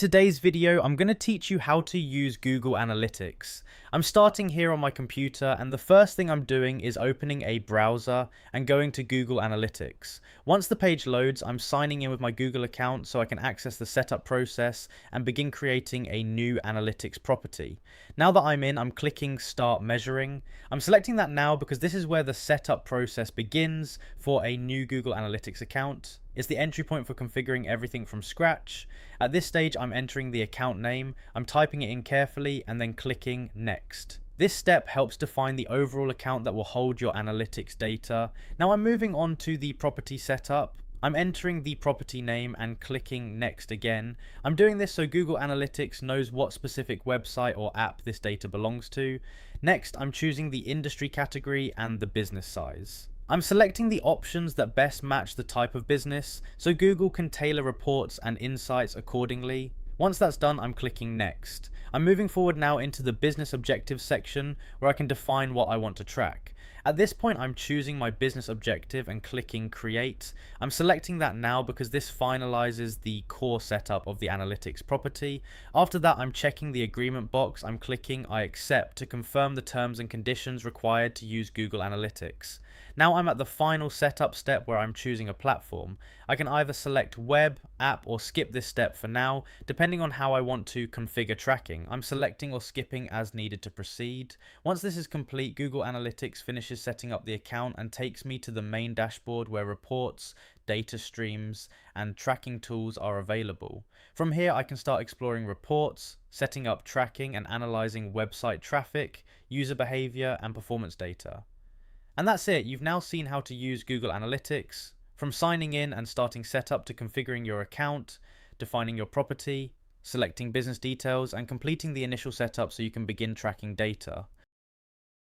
Today's video, I'm going to teach you how to use Google Analytics. I'm starting here on my computer, and the first thing I'm doing is opening a browser and going to Google Analytics. Once the page loads, I'm signing in with my Google account so I can access the setup process and begin creating a new analytics property. Now that I'm in, I'm clicking Start Measuring. I'm selecting that now because this is where the setup process begins for a new Google Analytics account. It's the entry point for configuring everything from scratch. At this stage, I'm entering the account name, I'm typing it in carefully, and then clicking Next. This step helps define the overall account that will hold your analytics data. Now I'm moving on to the property setup. I'm entering the property name and clicking Next again. I'm doing this so Google Analytics knows what specific website or app this data belongs to. Next, I'm choosing the industry category and the business size. I'm selecting the options that best match the type of business, so Google can tailor reports and insights accordingly. Once that's done, I'm clicking Next. I'm moving forward now into the business objectives section where I can define what I want to track. At this point, I'm choosing my business objective and clicking Create. I'm selecting that now because this finalizes the core setup of the analytics property. After that, I'm checking the agreement box. I'm clicking I accept to confirm the terms and conditions required to use Google Analytics. Now I'm at the final setup step where I'm choosing a platform. I can either select web, app, or skip this step for now, depending on how I want to configure tracking. I'm selecting or skipping as needed to proceed. Once this is complete, Google Analytics finishes setting up the account and takes me to the main dashboard where reports, data streams, and tracking tools are available. From here, I can start exploring reports, setting up tracking, and analyzing website traffic, user behavior, and performance data. And that's it. You've now seen how to use Google Analytics, from signing in and starting setup to configuring your account, defining your property, selecting business details, and completing the initial setup so you can begin tracking data.